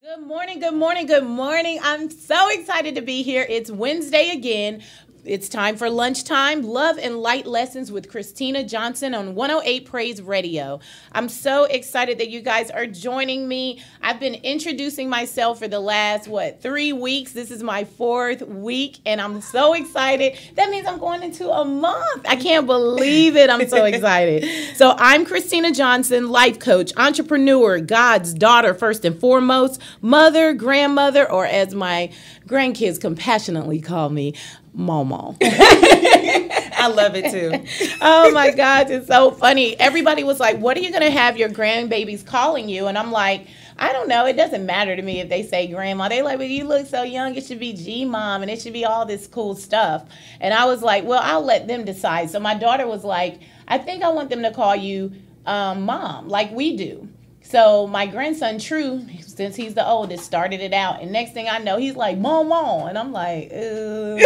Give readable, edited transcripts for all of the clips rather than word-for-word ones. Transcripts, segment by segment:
Good morning, good morning, good morning. I'm so excited to be here. It's Wednesday again. It's time for lunchtime, love and light lessons with Christina Johnson on 108 Praise Radio. I'm so excited that you guys are joining me. I've been introducing myself for the last, 3 weeks. This is my 4th week, and I'm so excited. That means I'm going into a month. I can't believe it. I'm so excited. So I'm Christina Johnson, life coach, entrepreneur, God's daughter first and foremost, mother, grandmother, or as my grandkids compassionately call me, Momo. I love it too. Oh my gosh, it's so funny. Everybody was like, what are you going to have your grandbabies calling you? And I'm like, I don't know. It doesn't matter to me if they say grandma. They like, well, you look so young. It should be G-mom and it should be all this cool stuff. And I was like, well, I'll let them decide. So my daughter was like, I think I want them to call you mom like we do. So my grandson, True, since he's the oldest, started it out. And next thing I know, he's like, Mom. And I'm like, oh,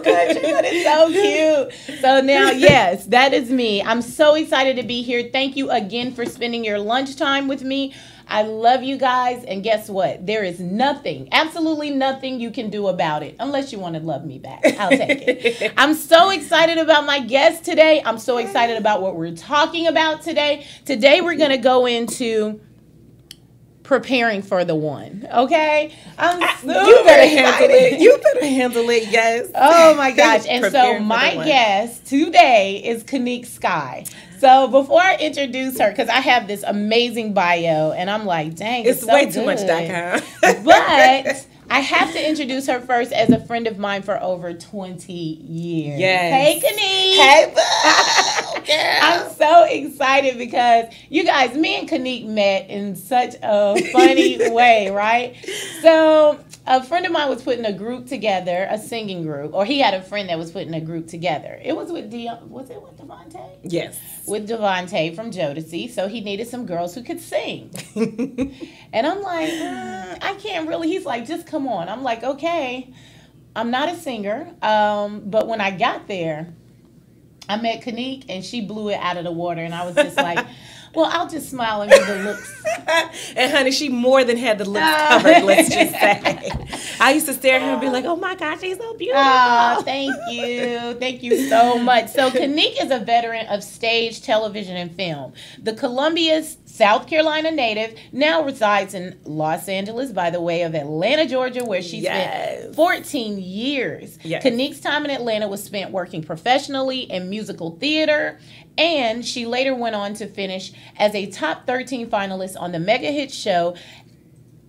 country, but it's so cute. So now, yes, that is me. I'm so excited to be here. Thank you again for spending your lunchtime with me. I love you guys. And guess what? There is nothing, absolutely nothing you can do about it unless you want to love me back. I'll take it. I'm so excited about my guest today. I'm so excited about what we're talking about today. Today, we're going to go into preparing for the one. Okay? I'm so You better handle it. You better handle it, yes. Oh my gosh. And so my guest today is Kanique Sky. So before I introduce her, because I have this amazing bio, and I'm like, dang, it's so way good. too much .com. But I have to introduce her first as a friend of mine for over 20 years. Yes. Hey, Kanique. Hey, boo. Girl. I'm so excited because you guys, me and Kanique met in such a funny way, right? So a friend of mine was putting a group together, a singing group, or he had a friend that was putting a group together. It was with was it with Devontae? Yes. With Devontae from Jodeci, so he needed some girls who could sing. And I'm like, I can't really. He's like, just come on. I'm like, okay. I'm not a singer, but when I got there, I met Kanique, and she blew it out of the water, and I was just like, well, I'll just smile and give the looks. And honey, she more than had the looks covered, let's just say. I used to stare at her and be like, oh my gosh, she's so beautiful. Oh, thank you. Thank you so much. So Kanique is a veteran of stage, television, and film. The Columbia's South Carolina native now resides in Los Angeles by the way of Atlanta, Georgia, where she spent 14 years. Yes. Kanique's time in Atlanta was spent working professionally in musical theater, and she later went on to finish as a top 13 finalist on the mega hit show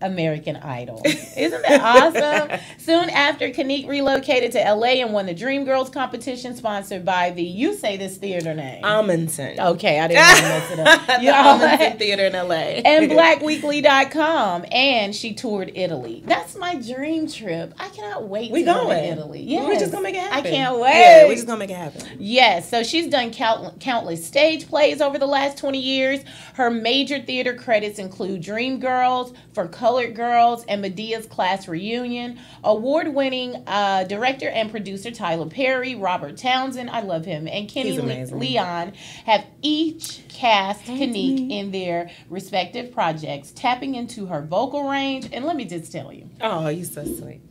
American Idol. Isn't that awesome? Soon after, Kanique relocated to LA and won the Dreamgirls competition sponsored by the, you say this theater name. Amundsen. Okay, I didn't want to mess it up. The Amundsen Theater in LA. And blackweekly.com. And she toured Italy. That's my dream trip. I cannot wait to go to Italy. Yes. We're just going to make it happen. I can't wait. Yeah, we're just going to make it happen. Yes, so she's done countless stage plays over the last 20 years. Her major theater credits include Dreamgirls, For Colored Girls, and Medea's Class Reunion. Award-winning director and producer Tyler Perry, Robert Townsend, I love him, and Kenny Leon have each cast Kanique in their respective projects, tapping into her vocal range. And let me just tell you. Oh, you're so sweet.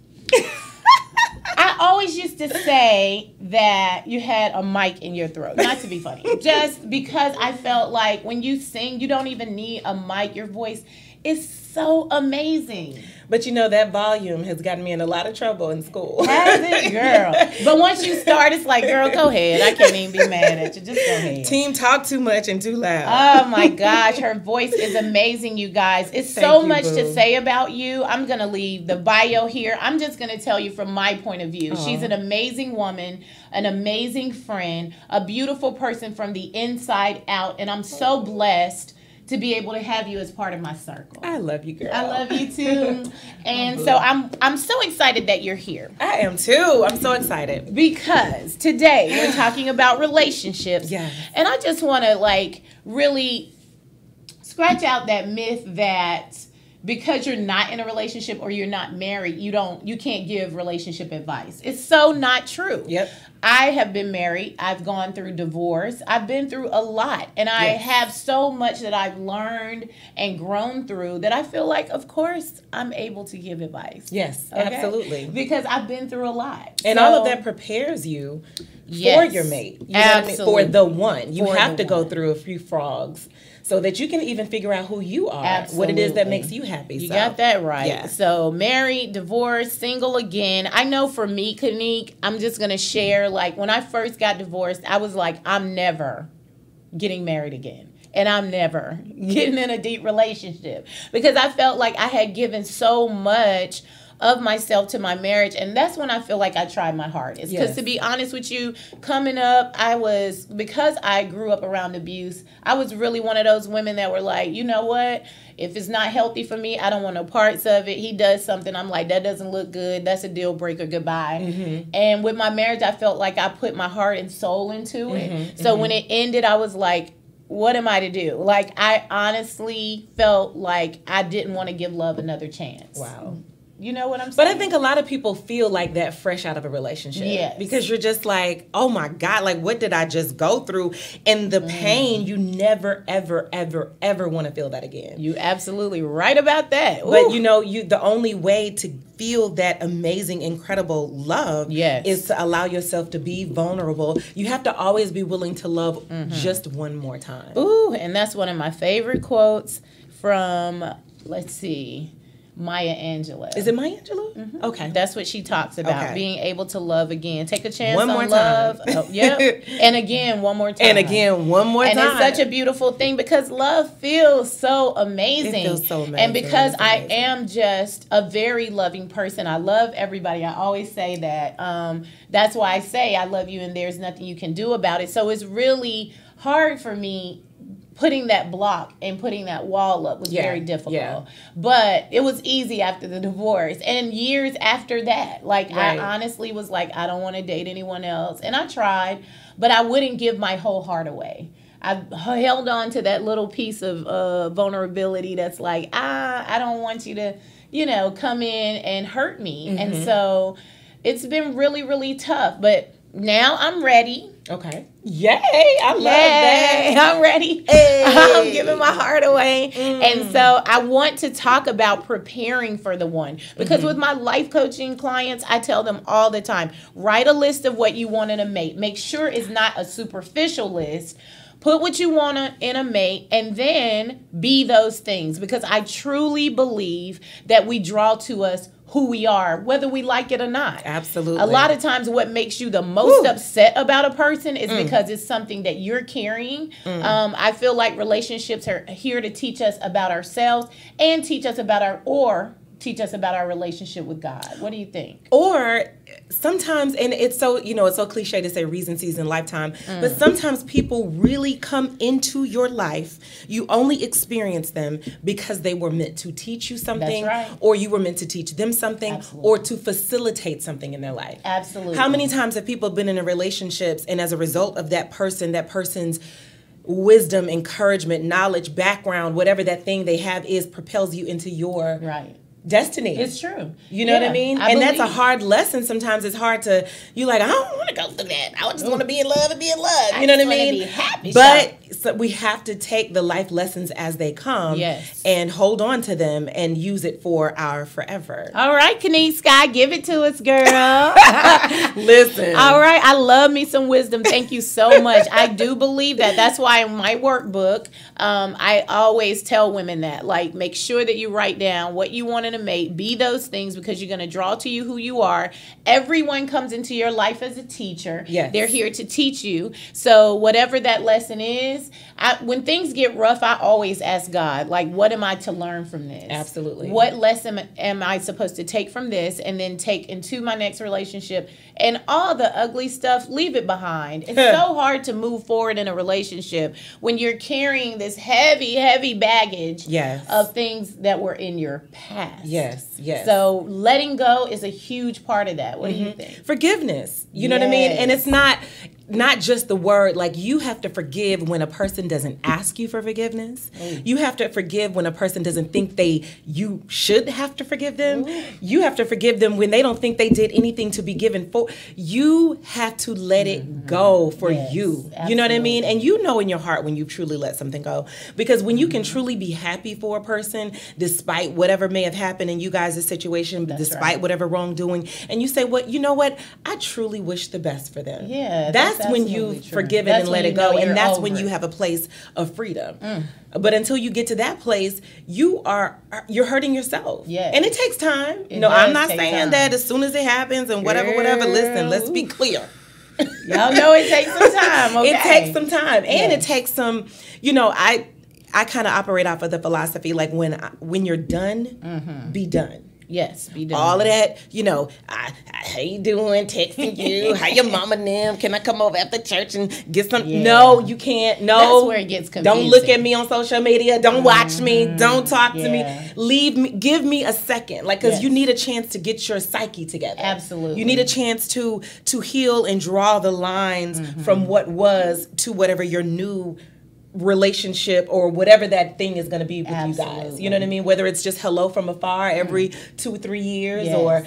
I always used to say that you had a mic in your throat. Not to be funny. Just because I felt like when you sing, you don't even need a mic. Your voice is so amazing. But you know, that volume has gotten me in a lot of trouble in school. Has it, girl? But once you start, it's like, girl, go ahead. I can't even be mad at you. Just go ahead. Team talk too much and too loud. Oh, my gosh. Her voice is amazing, you guys. It's so much to say about you. I'm going to leave the bio here. I'm just going to tell you from my point of view. She's an amazing woman, an amazing friend, a beautiful person from the inside out. And I'm so blessed to be able to have you as part of my circle. I love you, girl. I love you too. And so I'm so excited that you're here. I am too. I'm so excited. Because today we're talking about relationships. Yeah. And I just want to really scratch out that myth that because you're not in a relationship or you're not married, you can't give relationship advice. It's so not true. Yep. I have been married. I've gone through divorce. I've been through a lot. And I have so much that I've learned and grown through that I feel like, of course, I'm able to give advice. Yes, Okay? absolutely. Because I've been through a lot. And all of that prepares you for your mate. You know what I mean? For the one. You have to go through a few frogs so that you can even figure out who you are, what it is that makes you happy. You got that right. Yeah. So married, divorced, single again. I know for me, Kanique, I'm just going to share, like, when I first got divorced, I was like, I'm never getting married again. And I'm never getting in a deep relationship because I felt like I had given so much of myself to my marriage, and that's when I feel like I tried my hardest. Because to be honest with you, coming up, because I grew up around abuse, I was really one of those women that were like, you know what? If it's not healthy for me, I don't want no parts of it. He does something, I'm like, that doesn't look good. That's a deal breaker. Goodbye. Mm-hmm. And with my marriage, I felt like I put my heart and soul into it. Mm-hmm. So when it ended, I was like, what am I to do? Like, I honestly felt like I didn't want to give love another chance. Wow. You know what I'm saying? But I think a lot of people feel like that fresh out of a relationship. Yes. Because you're just like, oh my God, like what did I just go through? And the pain, you never, ever, ever, ever want to feel that again. You absolutely right about that. Ooh. But you know, the only way to feel that amazing, incredible love is to allow yourself to be vulnerable. You have to always be willing to love just one more time. Ooh, and that's one of my favorite quotes from, let's see, Maya Angelou. Is it Maya Angelou? Mm-hmm. Okay. That's what she talks about, being able to love again. Take a chance one on more love. Time. Oh, yep. And again, one more time. And again, one more time. And it's such a beautiful thing because love feels so amazing. It feels so amazing. And because I am just a very loving person, I love everybody. I always say that. That's why I say I love you and there's nothing you can do about it. So it's really hard for me. Putting that block and putting that wall up was very difficult. Yeah. But it was easy after the divorce. And years after that, like I honestly was like, I don't want to date anyone else. And I tried, but I wouldn't give my whole heart away. I held on to that little piece of vulnerability that's like, I don't want you to, come in and hurt me. Mm-hmm. And so it's been really, really tough. But now I'm ready. Okay. Yay! I love that. I'm ready. Hey. I'm giving my heart away. And so I want to talk about preparing for the one. Because with my life coaching clients, I tell them all the time, write a list of what you want in a mate. Make sure it's not a superficial list. Put what you want in a mate and then be those things. Because I truly believe that we draw to us who we are, whether we like it or not. Absolutely. A lot of times what makes you the most upset about a person is because it's something that you're carrying. I feel like relationships are here to teach us about ourselves and teach us about our relationship with God. What do you think? Or sometimes, and it's so, it's so cliche to say reason, season, lifetime, but sometimes people really come into your life. You only experience them because they were meant to teach you something, or you were meant to teach them something, or to facilitate something in their life. Absolutely. How many times have people been in relationships and as a result of that person's wisdom, encouragement, knowledge, background, whatever that thing they have is, propels you into your destiny. It's true. You know what I mean? And that's a hard lesson. Sometimes it's hard to, you're like, I don't want to go through that. I just want to be in love and be in love. You know what I mean? Be happy. But so we have to take the life lessons as they come and hold on to them and use it for our forever. All right, Kanique Sky, give it to us, girl. Listen. All right. I love me some wisdom. Thank you so much. I do believe that. That's why in my workbook, I always tell women that, like, make sure that you write down what you want in a mate. Be those things because you're going to draw to you who you are. Everyone comes into your life as a teacher. Yes. They're here to teach you. So whatever that lesson is, when things get rough, I always ask God, like, what am I to learn from this? Absolutely. What lesson am I supposed to take from this and then take into my next relationship? And all the ugly stuff, leave it behind. It's so hard to move forward in a relationship when you're carrying this heavy, heavy baggage of things that were in your past. Yes. So letting go is a huge part of that. What do you think? Forgiveness. You know what I mean? And it's not, not just the word, like you have to forgive when a person doesn't ask you for forgiveness. You have to forgive when a person doesn't think you should have to forgive them. You have to forgive them when they don't think they did anything to be given for. You have to let it go for you. Absolutely. You know what I mean? And you know in your heart when you truly let something go. Because when you can truly be happy for a person, despite whatever may have happened in you guys' situation, despite whatever wrongdoing, and you say, well, you know what? I truly wish the best for them. Yeah, That's when you've forgiven and let it go. And that's when you have a place of freedom. But until you get to that place, you're hurting yourself. Yeah. And it takes time. I'm not saying that as soon as it happens and whatever. Listen, let's be clear. Y'all know it takes some time. Okay. It takes some time. And it takes some, I kind of operate off of the philosophy, like when you're done, be done. Yes, be done. All of that, how you doing? Texting you. How your mama and them? Can I come over after church and get some? Yeah. No, you can't. No. That's where it gets confusing. Don't look at me on social media. Don't watch me. Don't talk to me. Leave me. Give me a second. Because you need a chance to get your psyche together. Absolutely. You need a chance to heal and draw the lines from what was to whatever your new relationship or whatever that thing is going to be with you guys. You know what I mean? Whether it's just hello from afar every 2 or 3 years or,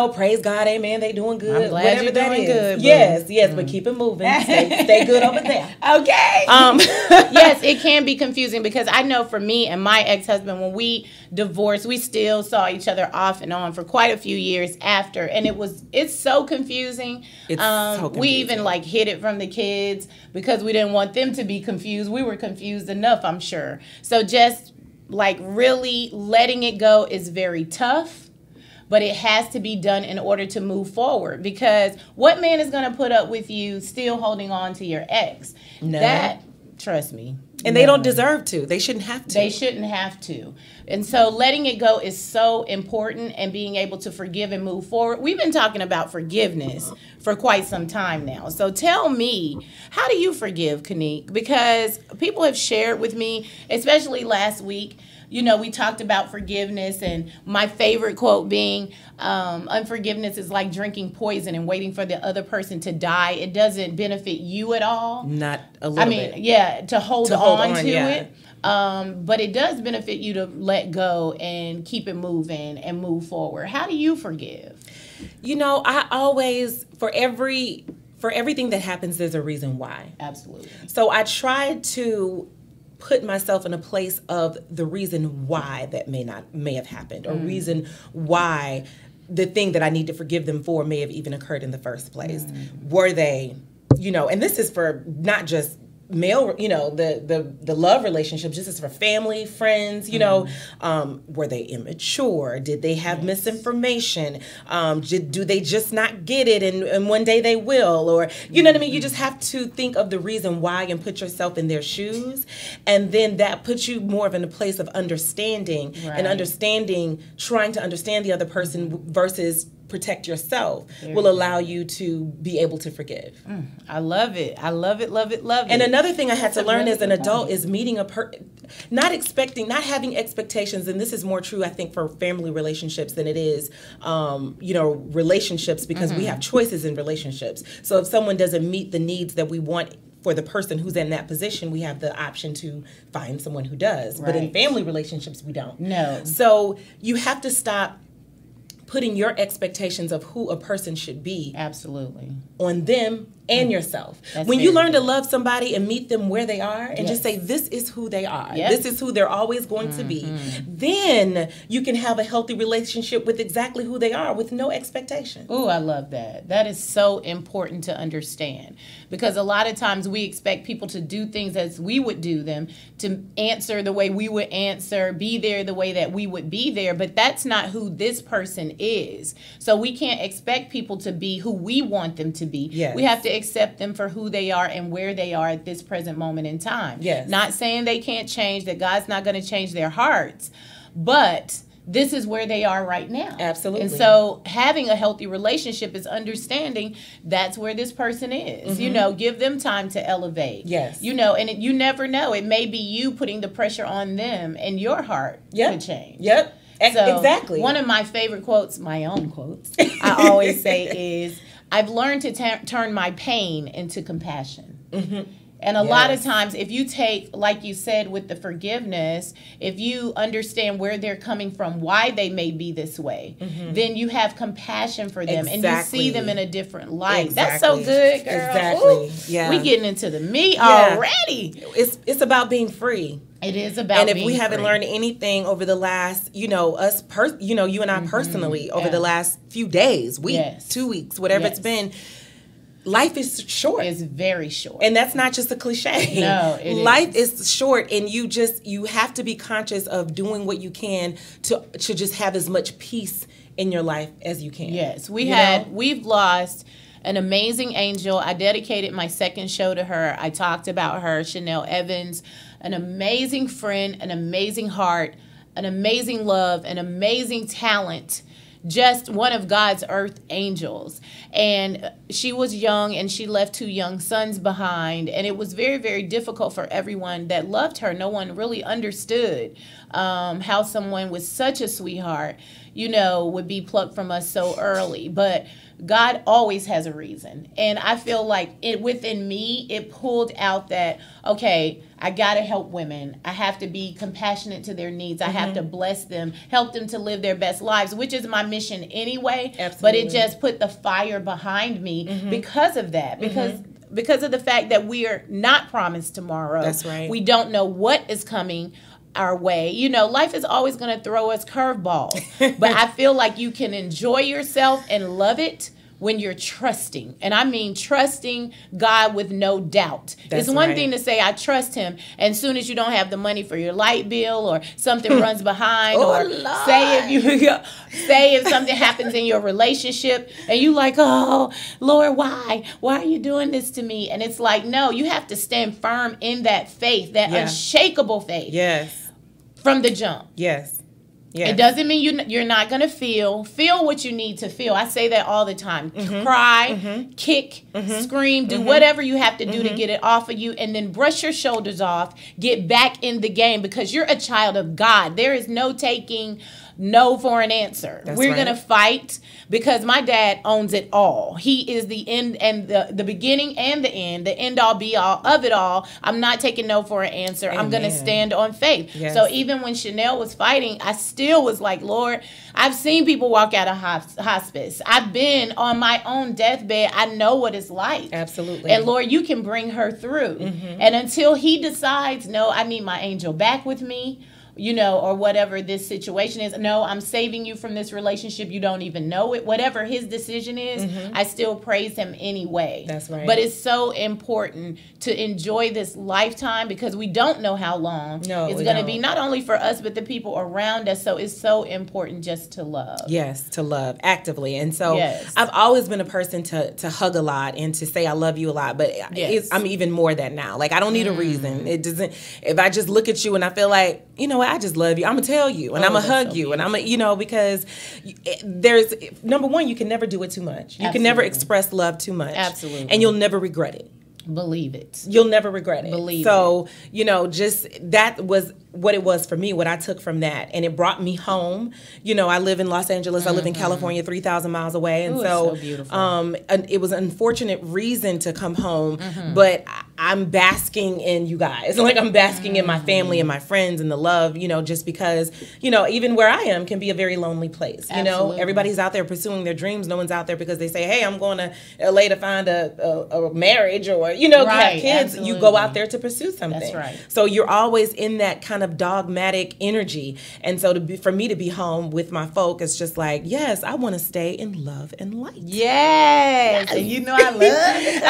praise God, amen, they doing good. I'm glad whatever you're that doing is. good. Yes, but keep it moving. Stay good over there. Okay. Yes, it can be confusing because I know for me and my ex-husband, when we divorced, we still saw each other off and on for quite a few years after. And it's so confusing. It's so confusing. We even hid it from the kids because we didn't want them to be confused. We were confused enough, I'm sure. So just really letting it go is very tough, but it has to be done in order to move forward, because what man is going to put up with you still holding on to your ex? No. Trust me. And they don't deserve to. They shouldn't have to. They shouldn't have to. And so letting it go is so important, and being able to forgive and move forward. We've been talking about forgiveness for quite some time now. So tell me, how do you forgive, Kanique? Because people have shared with me, especially last week, we talked about forgiveness, and my favorite quote being, unforgiveness is like drinking poison and waiting for the other person to die. It doesn't benefit you at all. Not a little bit. To hold on to it. But it does benefit you to let go and keep it moving and move forward. How do you forgive? I always, for everything that happens, there's a reason why. Absolutely. So I try to put myself in a place of the reason why that may have happened, or reason why the thing that I need to forgive them for may have even occurred in the first place. Were they, and this is for not just male, the love relationships. This is for family, friends, were they immature? Did they have misinformation? Do they just not get it and one day they will? Or, you know what I mean? You just have to think of the reason why and put yourself in their shoes. And then that puts you more of in a place of understanding and trying to understand the other person versus protect yourself will allow you to be able to forgive. I love it. I love it, love it, love it. And another thing I had to learn as an adult is meeting not having expectations, and this is more true, I think, for family relationships than it is, relationships, because we have choices in relationships. So if someone doesn't meet the needs that we want for the person who's in that position, we have the option to find someone who does. Right. But in family relationships, we don't. No. So you have to stop putting your expectations of who a person should be on them and yourself. When you learn to love somebody and meet them where they are and just say, this is who they are, this is who they're always going to be, then you can have a healthy relationship with exactly who they are with no expectation. Oh, I love that. That is so important to understand, because a lot of times we expect people to do things as we would do them, to answer the way we would answer, be there the way that we would be there, but that's not who this person is. So we can't expect people to be who we want them to be. Yes. We have to accept them for who they are and where they are at this present moment in time. Yes. Not saying they can't change, that God's not going to change their hearts, but this is where they are right now. Absolutely. And so having a healthy relationship is understanding that's where this person is. Give them time to elevate. Yes. And you never know. It may be you putting the pressure on them and your heart to change. Yep. So exactly. One of my favorite quotes, my own quotes, I always say is, I've learned to turn my pain into compassion. And a lot of times, if you take, like you said, with the forgiveness, if you understand where they're coming from, why they may be this way, then you have compassion for them and you see them in a different light. That's so good, girl. Exactly. Yeah. We getting into the meat already. It's about being free. It is about being free. And if we haven't learned anything over the last, you and I personally, over the last few days, week, 2 weeks, whatever it's been, life is short. It's very short. And that's not just a cliche. No, life is short, and you have to be conscious of doing what you can to just have as much peace in your life as you can. Yes, we've lost an amazing angel. I dedicated my second show to her. I talked about her, Chanel Evans, an amazing friend, an amazing heart, an amazing love, an amazing talent. Just one of God's earth angels. And she was young, and she left 2 young sons behind. And it was very, very difficult for everyone that loved her. No one really understood how someone with such a sweetheart, would be plucked from us so early. But God always has a reason. And I feel like within me, it pulled out that, okay, I got to help women. I have to be compassionate to their needs. I have to bless them, help them to live their best lives, which is my mission anyway. Absolutely. But it just put the fire behind me because of that. Because of the fact that we are not promised tomorrow. That's right. We don't know what is coming our way. Life is always going to throw us curveballs. But I feel like you can enjoy yourself and love it when you're trusting. And I mean trusting God with no doubt. It's one thing to say, I trust him, and as soon as you don't have the money for your light bill or something runs behind, or say if something happens in your relationship and you like, oh, Lord, why? Why are you doing this to me? And it's like, no, you have to stand firm in that faith, that unshakable faith. Yes. From the jump. Yes. Yes. It doesn't mean you're not going to feel what you need to feel. I say that all the time. Cry, kick, scream, do whatever you have to do to get it off of you, and then brush your shoulders off, get back in the game, because you're a child of God. There is no taking no for an answer. We're going to fight, because my dad owns it all. He is the end and the beginning and the end all be all of it all. I'm not taking no for an answer. Amen. I'm going to stand on faith. Yes. So even when Chanel was fighting, I still was like, Lord, I've seen people walk out of hospice. I've been on my own deathbed. I know what it's like. Absolutely. And Lord, you can bring her through. And until he decides, no, I need my angel back with me, or whatever this situation is. No, I'm saving you from this relationship. You don't even know it. Whatever his decision is, I still praise him anyway. That's right. But it's so important to enjoy this lifetime, because we don't know how long it's going to be, not only for us, but the people around us. So it's so important just to love. Yes, to love actively. And so I've always been a person to hug a lot and to say I love you a lot. But I'm even more that now. Like, I don't need a reason. It doesn't. If I just look at you and I feel like, I just love you, I'm going to tell you, and I'm going to hug you, and I'm going to, because there's, number one, you can never do it too much. You can never express love too much. Absolutely. And you'll never regret it. Believe it. You'll never regret it. Believe so, just that was what it was for me, what I took from that. And it brought me home. I live in Los Angeles. I live in California, 3,000 miles away. And so beautiful. It was an unfortunate reason to come home, but I'm basking in you guys. Like, I'm basking in my family and my friends and the love, just because, even where I am can be a very lonely place. Everybody's out there pursuing their dreams. No one's out there because they say, hey, I'm going to LA to find a marriage, or, have kids. Absolutely. You go out there to pursue something. That's right. So you're always in that kind of dogmatic energy. And so for me to be home with my folk, it's just like, yes, I want to stay in love and light. Yes. And I love it.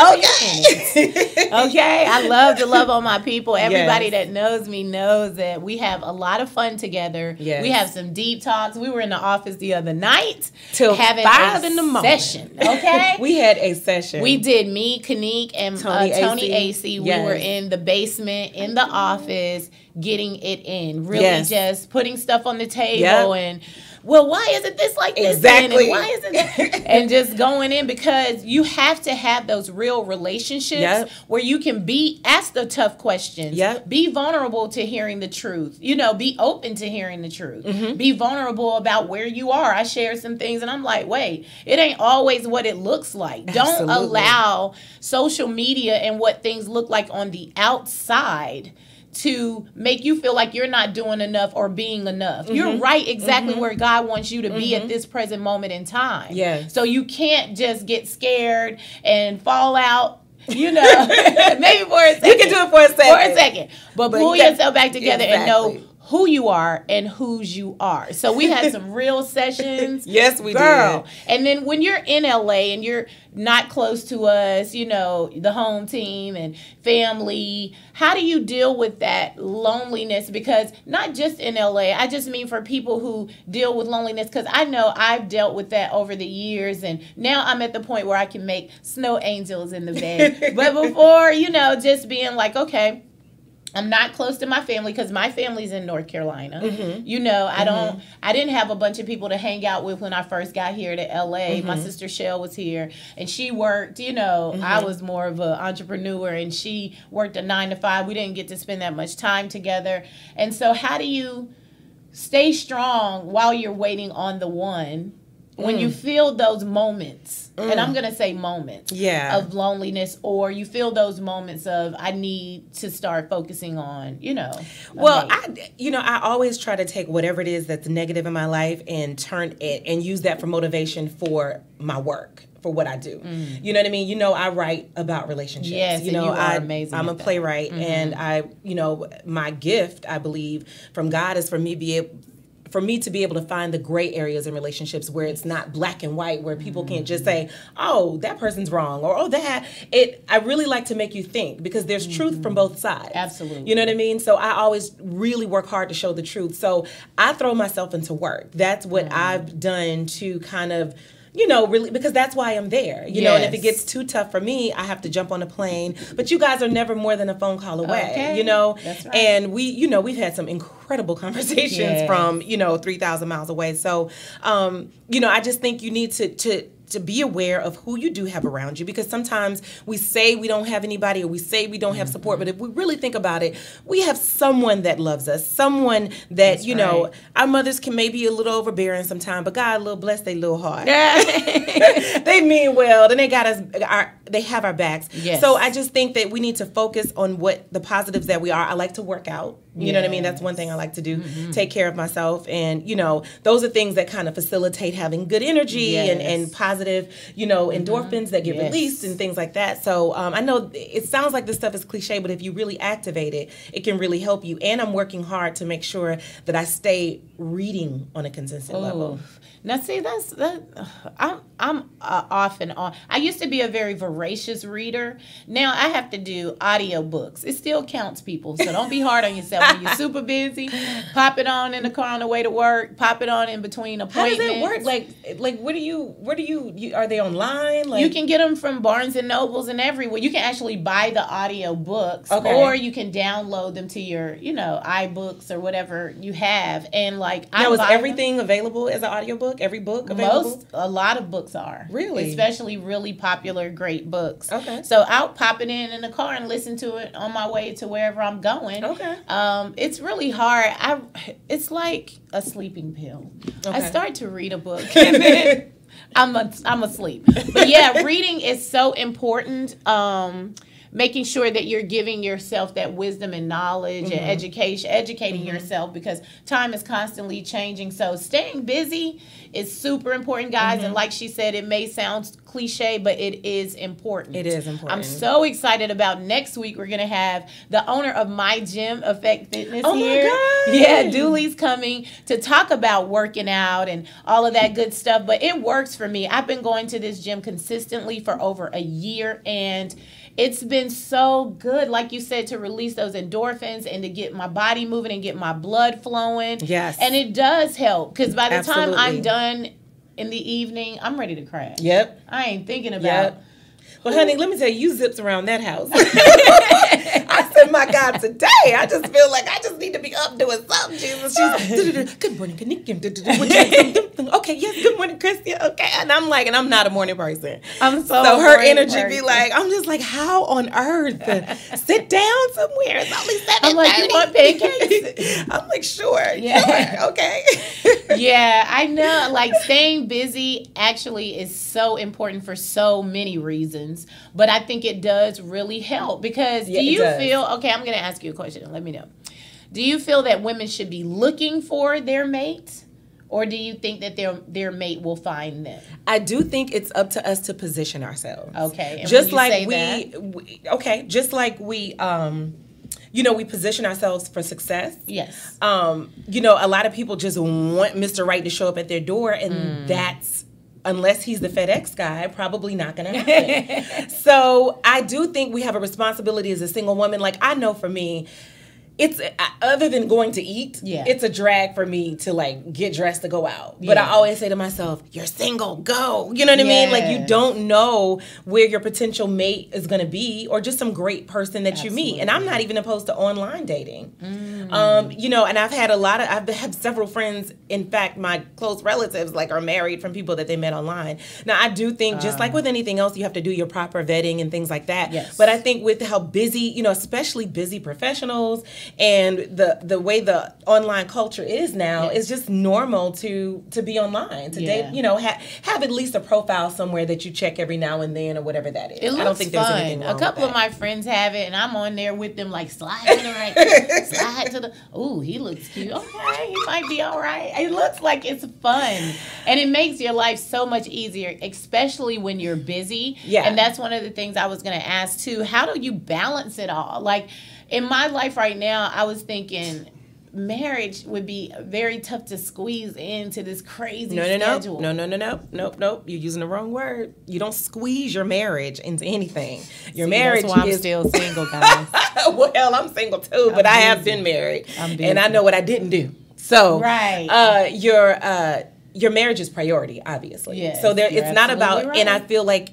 Okay. I love to love on my people. Everybody that knows me knows that we have a lot of fun together. Yes. We have some deep talks. We were in the office the other night till having 5 in the morning session. Okay. We had a session. We did. Me, Kanique, and Tony AC. We were in the basement in the office, getting it in, really just putting stuff on the table and well, why isn't this like this? Exactly. And why isn't that? And just going in, because you have to have those real relationships where you can ask the tough questions, be vulnerable to hearing the truth, be open to hearing the truth, be vulnerable about where you are. I shared some things and I'm like, wait, it ain't always what it looks like. Don't allow social media and what things look like on the outside to make you feel like you're not doing enough or being enough. You're right exactly where God wants you to be at this present moment in time. Yeah. So you can't just get scared and fall out, maybe for a second. You can do it for a second. For a second. But pull yourself back together and know who you are and whose you are. So we had some real sessions. Yes, we did. And then when you're in LA and you're not close to us, the home team and family, how do you deal with that loneliness? Because not just in LA, I just mean for people who deal with loneliness, because I know I've dealt with that over the years, and now I'm at the point where I can make snow angels in the bed. But before, just being like, okay, I'm not close to my family because my family's in North Carolina. I didn't have a bunch of people to hang out with when I first got here to LA. My sister Shell was here and she worked, I was more of an entrepreneur and she worked a 9 to 5. We didn't get to spend that much time together. And so how do you stay strong while you're waiting on the one? When you feel those moments, and I'm going to say moments of loneliness, or you feel those moments of, I need to start focusing on, Well, I always try to take whatever it is that's negative in my life and turn it and use that for motivation for my work, for what I do. You know what I mean? I write about relationships. Yes, you are amazing. I'm a playwright, and my gift, I believe, from God is for me to be able to find the gray areas in relationships where it's not black and white, where people can't just say, oh, that person's wrong, or I really like to make you think, because there's truth from both sides. Absolutely. You know what I mean? So I always really work hard to show the truth. So I throw myself into work. That's what I've done to kind of, really, because that's why I'm there, and if it gets too tough for me, I have to jump on a plane, but you guys are never more than a phone call away, That's right. And we've had some incredible conversations from, 3,000 miles away. So, I just think you need to be aware of who you do have around you, because sometimes we say we don't have anybody or we say we don't have support, but if we really think about it, we have someone that loves us, someone that, our mothers can maybe a little overbearing sometimes, but God, bless their little heart. They mean well, then they got us, they have our backs. Yes. So I just think that we need to focus on what the positives that we are. I like to work out. You know what I mean? That's one thing I like to do, take care of myself. And, those are things that kind of facilitate having good energy and positive, endorphins that get released and things like that. So I know it sounds like this stuff is cliche, but if you really activate it, it can really help you. And I'm working hard to make sure that I stay reading on a consistent level. Now, see, I'm off and on. I used to be a very voracious reader. Now I have to do audiobooks. It still counts, people. So don't be hard on yourself when you're super busy. Pop it on in the car on the way to work. Pop it on in between appointments. How does it work? Like, where do you are they online? You can get them from Barnes and Nobles and everywhere. You can actually buy the audio books, or you can download them to your, iBooks or whatever you have. And now, is everything available as an audiobook? Every book available? A lot of books are. Really? Especially really popular, great books. Okay. So I'll pop it in the car and listen to it on my way to wherever I'm going. Okay. It's really hard. It's like a sleeping pill. Okay. I start to read a book and then I'm asleep. But yeah, reading is so important. Making sure that you're giving yourself that wisdom and knowledge and educating yourself, because time is constantly changing. So staying busy is super important, guys. And like she said, it may sound cliche, but it is important. It is important. I'm so excited about next week. We're going to have the owner of My Gym Effect Fitness here. Oh my God. Yeah, Dooley's coming to talk about working out and all of that good stuff. But it works for me. I've been going to this gym consistently for over a year, and it's been so good, like you said, to release those endorphins and to get my body moving and get my blood flowing. Yes. And it does help, because by the time I'm done in the evening, I'm ready to crash. Yep. I ain't thinking about... Well, honey, let me tell you, you zips around that house. I said, my God, today I just feel like I just need to be up doing something, Jesus. She's, good morning, Kanika. Okay, yes, good morning, Christy. Okay. And I'm like, and I'm not a morning person. So her energy be like, I'm just like, how on earth? Sit down somewhere. It's only 7:30. I'm like, you want pancakes? I'm like, sure. Yeah. Sure, okay. Yeah, I know. Like, staying busy actually is so important for so many reasons. But I think it does really help because do you feel, okay, I'm going to ask you a question and let me know. Do you feel that women should be looking for their mate? Or do you think that their mate will find them? I do think it's up to us to position ourselves. Okay. And just like just like we we position ourselves for success. Yes. A lot of people just want Mr. Right to show up at their door, and that's, unless he's the FedEx guy, probably not going to happen. So I do think we have a responsibility as a single woman. Like, I know for me, it's other than going to eat, it's a drag for me to like get dressed to go out. But I always say to myself, you're single, go. You know what I mean? Like, you don't know where your potential mate is going to be, or just some great person that you meet. And I'm not even opposed to online dating. And I've had several friends, in fact, my close relatives like are married from people that they met online. Now, I do think just like with anything else, you have to do your proper vetting and things like that. Yes. But I think with how busy, especially busy professionals, and the way the online culture is now, it's just normal to be online, to date, have at least a profile somewhere that you check every now and then or whatever that is. I don't think fun. There's anything wrong A couple with of my friends have it, and I'm on there with them like, slide to the right, slide to the, ooh, he looks cute. Okay, he might be all right. It looks like it's fun. And it makes your life so much easier, especially when you're busy. Yeah. And that's one of the things I was going to ask too. How do you balance it all? Like, in my life right now, I was thinking marriage would be very tough to squeeze into this crazy schedule. Nope. You're using the wrong word. You don't squeeze your marriage into anything. Your marriage that's why I'm still single, guys. Well, I'm single too, but I have been married. And I know what I didn't do. So your marriage is priority, obviously. Yes, so it's not about, right. and I feel like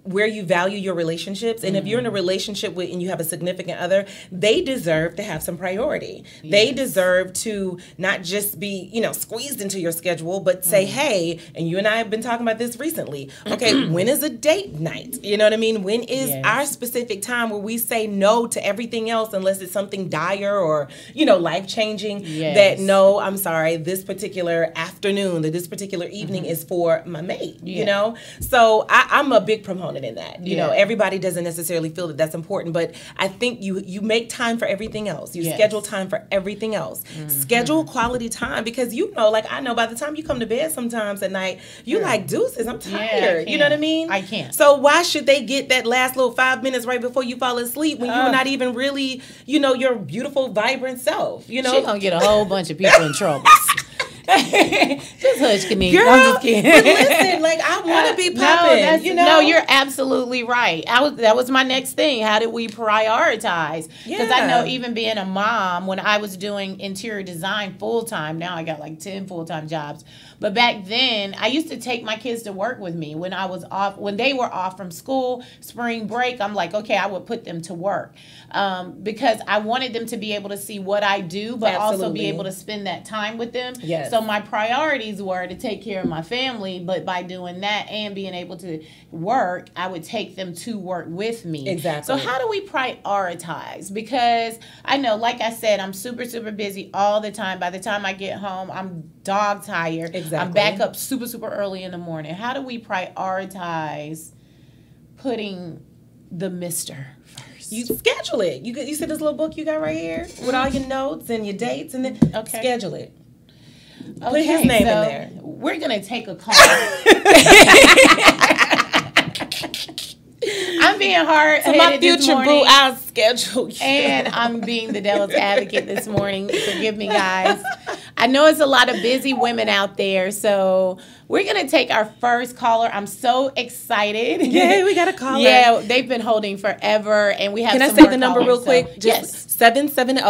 where you value your relationships, and if you're in a relationship with and you have a significant other, they deserve to have some priority. Yes. They deserve to not just be, squeezed into your schedule, but say, hey, and you and I have been talking about this recently. Okay, when is a date night? You know what I mean? When is our specific time where we say no to everything else unless it's something dire or, life-changing, that no, I'm sorry, this particular afternoon, that this particular evening is for my mate, So I'm a big proponent in that. Everybody doesn't necessarily feel that that's important, but I think you make time for everything else. You schedule time for everything else. Schedule quality time, because I know by the time you come to bed sometimes at night, you like, deuces, I'm tired. You know what I mean? I can't. So why should they get that last little 5 minutes right before you fall asleep when you're not even really, your beautiful, vibrant self? She's gonna get a whole bunch of people in trouble. Just hush, Kanika. Girl, I'm just kidding. But listen, I want to be popping. No, you're absolutely right. That was my next thing. How did we prioritize? Because I know even being a mom, when I was doing interior design full time, now I got like 10 full time jobs. But back then, I used to take my kids to work with me when I was off. When they were off from school, spring break, I'm like, okay, I would put them to work because I wanted them to be able to see what I do, but also be able to spend that time with them. Yes. So my priorities were to take care of my family, but by doing that and being able to work, I would take them to work with me. Exactly. So how do we prioritize? Because I know, like I said, I'm super, super busy all the time. By the time I get home, I'm dog tired. Exactly. I'm back up super, super early in the morning. How do we prioritize putting the Mr. first? You schedule it. You see this little book you got right here with all your notes and your dates, and then schedule it. Put his name in there. We're going to take a call. I'm being hard-headed my future boo, I'll schedule you. And I'm being the devil's advocate this morning. Forgive me, guys. I know it's a lot of busy women out there, so we're going to take our first caller. I'm so excited. Yay, we got a caller. Yeah, they've been holding forever, and we have Can I some say more the number callers, real quick? so- Just yes. 770.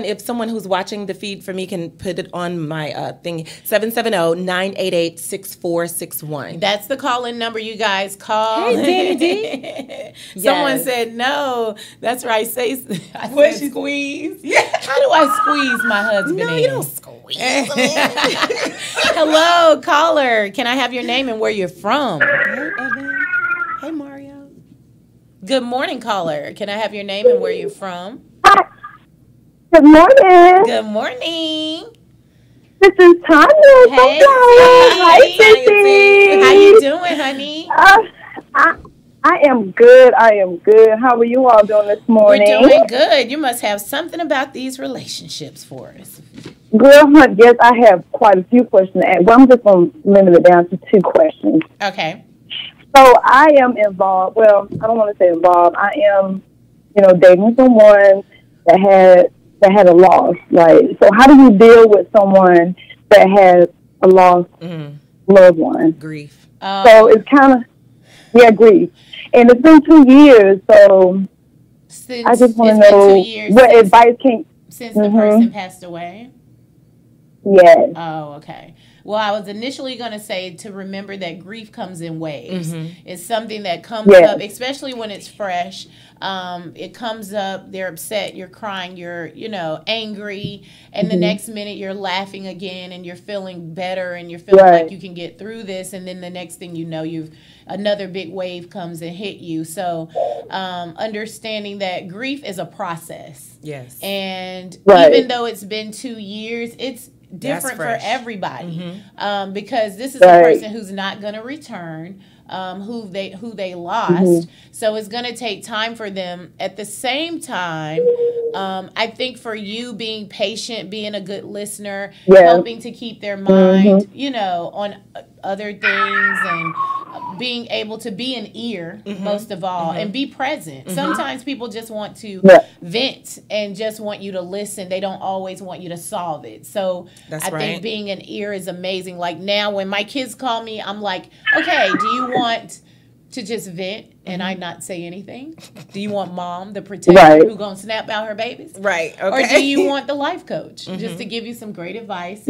If someone who's watching the feed for me can put it on my thing. 770-988-6461. That's the call-in number, you guys. Call. Hey, Danny D. Someone Yes. said no. That's right. Say What said she- squeeze. How do I squeeze my husband No, in? you don't squeeze them in. Hello, caller. Can I have your name and where you're from? Hey, Evan. Hey, Mario. Good morning, caller. Can I have your name and where you're from? Hi. Good morning. Good morning. This is Tanya. Hey, Hi, T. Sissy. How you doing, honey? I am good. I am good. How are you all doing this morning? We're doing good. You must have something about these relationships for us. Girl, yes, I have quite a few questions to ask. Well, I'm just going to limit it down to 2 questions. Okay. So I am involved. Well, I don't want to say involved. I am, dating someone that had a loss. Right. So how do you deal with someone that has a lost loved one? Grief. So it's kind of, grief. And it's been 2 years, so Since, I just want it's to been 2 know years what since, advice can. since the person passed away. Yes. Oh, okay. Well, I was initially going to say to remember that grief comes in waves. It's something that comes up, especially when it's fresh. It comes up, they're upset, you're crying, you're, angry, and the next minute you're laughing again and you're feeling better and you're feeling like you can get through this. And then the next thing you know, another big wave comes and hit you. So understanding that grief is a process. Yes. And even though it's been 2 years, it's different for everybody because this is a person who's not going to return, who they lost. So it's going to take time for them. At the same time, I think for you being patient, being a good listener, helping to keep their mind, on other things and being able to be an ear most of all and be present. Sometimes people just want to vent and just want you to listen. They don't always want you to solve it. So I think being an ear is amazing. Like now when my kids call me, I'm like, okay, do you want to just vent and I not say anything? Do you want mom, the protector who gonna snap out her babies? Right. Okay. Or do you want the life coach just to give you some great advice?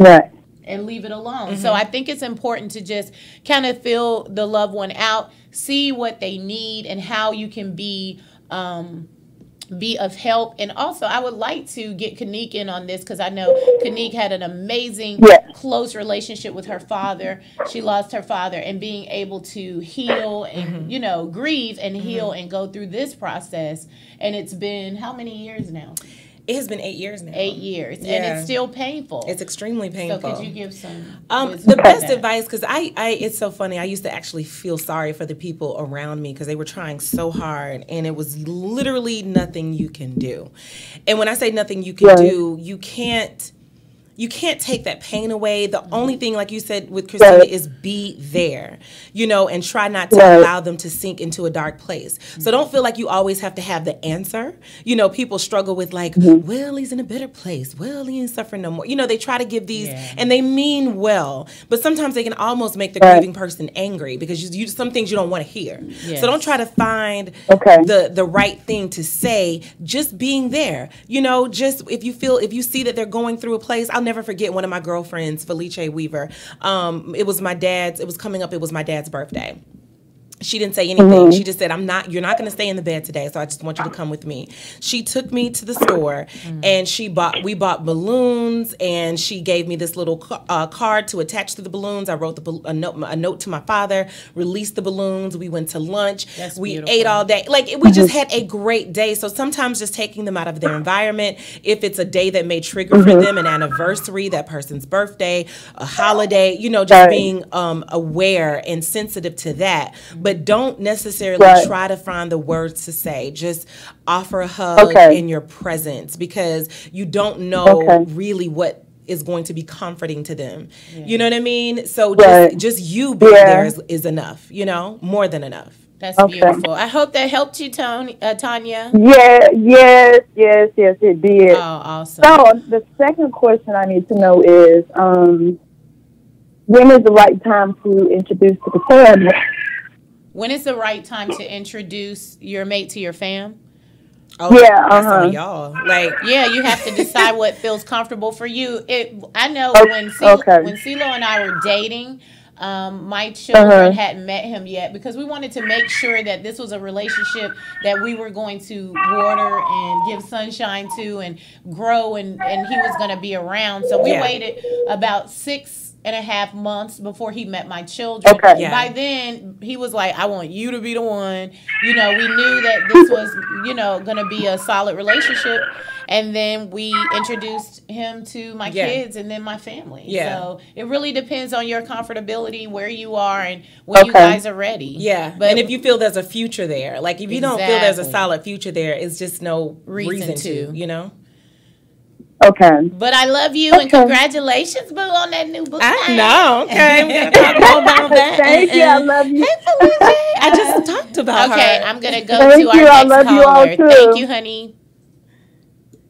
And leave it alone. So I think it's important to just kind of feel the loved one out, see what they need and how you can be of help. And also I would like to get Kanique in on this because I know Kanique had an amazing close relationship with her father. She lost her father, and being able to heal and grieve and heal and go through this process. And it's been how many years now? It has been 8 years now. 8 years. And it's still painful. It's extremely painful. So could you give some the best advice, because it's so funny. I used to actually feel sorry for the people around me because they were trying so hard and it was literally nothing you can do. And when I say nothing you can do, you can't take that pain away. The only thing, like you said with Christina, is be there, and try not to allow them to sink into a dark place. So don't feel like you always have to have the answer. People struggle with like, well, he's in a better place. Well, he ain't suffering no more. They try to give these, and they mean well, but sometimes they can almost make the grieving person angry because you some things you don't want to hear. Yes. So don't try to find the right thing to say. Just being there, just if you see that they're going through a place. I'll never forget one of my girlfriends, Felice Weaver. It was my dad's birthday. She didn't say anything. She just said, you're not going to stay in the bed today, so I just want you to come with me. She took me to the store and we bought balloons, and she gave me this little card to attach to the balloons. I wrote a note to my father, released the balloons. We went to lunch. We ate all day. Like we just had a great day. So sometimes just taking them out of their environment, if it's a day that may trigger for them an anniversary, that person's birthday, a holiday, just being aware and sensitive to that. But don't necessarily try to find the words to say. Just offer a hug in your presence, because you don't know really what is going to be comforting to them. You know what I mean? So just you being there is enough, more than enough. That's beautiful. I hope that helped you, Tanya. Yes, it did. Oh, awesome. So the second question I need to know is, when is the right time to introduce to the family? When is the right time to introduce your mate to your fam? Oh, Yeah, that's some of y'all. Like, Yeah, you have to decide what feels comfortable for you. I know when Okay. CeeLo and I were dating, my children hadn't met him yet because we wanted to make sure that this was a relationship that we were going to water and give sunshine to and grow, and he was going to be around. So we Yeah. waited about 6.5 months before he met my children. Okay. Yeah. By then, he was like, I want you to be the one. You know, we knew that this was, going to be a solid relationship. And then we introduced him to my kids and then my family. Yeah. So it really depends on your comfortability, where you are, and when you guys are ready. Yeah. But and if you feel there's a future there, like if you don't feel there's a Exactly. solid future there, it's just no reason to. to, you know? Okay. But I love you and congratulations, boo, on that new book. I know. Okay. We're going to talk more about that. Thank you. I love you. I just talked about her. Okay, I'm going to go Thank to our you. I next love you all, caller. too. Thank you, honey.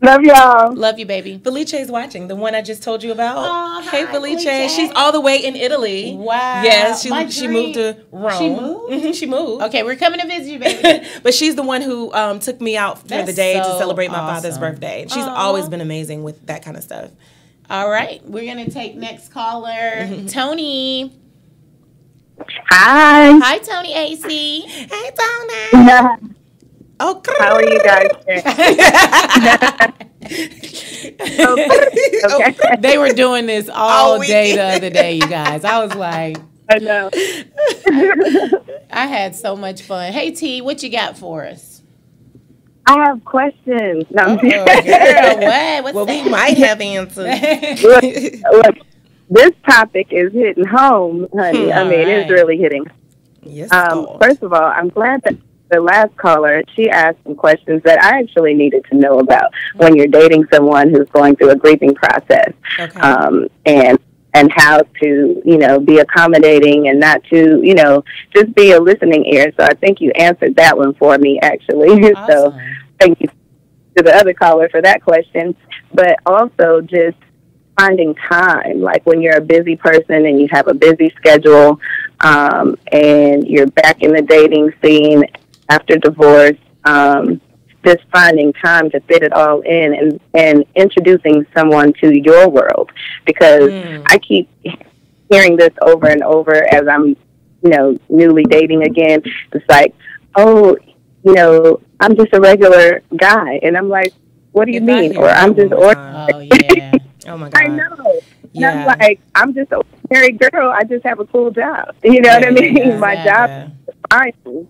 Love y'all. Love you, baby. Felice's watching, the one I just told you about. Oh, Hey, hi, Felice. Felice. She's all the way in Italy. Wow. Yes, My she dream. moved to Rome. She moved? She moved. Okay, we're coming to visit you, baby. But she's the one who took me out for That's the day to so celebrate my father's awesome. birthday. And she's Aw. always been amazing with that kind of stuff. All right, we're going to take next caller. Tony. Hi. Hi, Tony AC. Hey, Tony. Oh, How are you guys today? Okay. They were doing this all week. day the other day, you guys. I was like, I know. I had so much fun. Hey, T, what you got for us? I have questions. No, I'm Oh, girl, what? What's Well, that? we might have answers. look, this topic is hitting home, honey. I mean, it's Alright. really hitting. Yes, God. First of all, I'm glad that the last caller, she asked some questions that I actually needed to know about when you're dating someone who's going through a grieving process. Okay. And how to, be accommodating and not to, just be a listening ear. So I think you answered that one for me, actually. So Awesome. thank you to the other caller for that question. But also just finding time, like when you're a busy person and you have a busy schedule, and you're back in the dating scene after divorce, just finding time to fit it all in and introducing someone to your world. Because I keep hearing this over and over as I'm, newly dating again. It's like, oh, I'm just a regular guy. And I'm like, what do you If I mean? hear Or that I'm just one more ordinary. Oh, yeah. Oh, my God. I know. Yeah. And I'm like, I'm just an ordinary girl. I just have a cool job. You know what I mean? Yeah. My job is fine.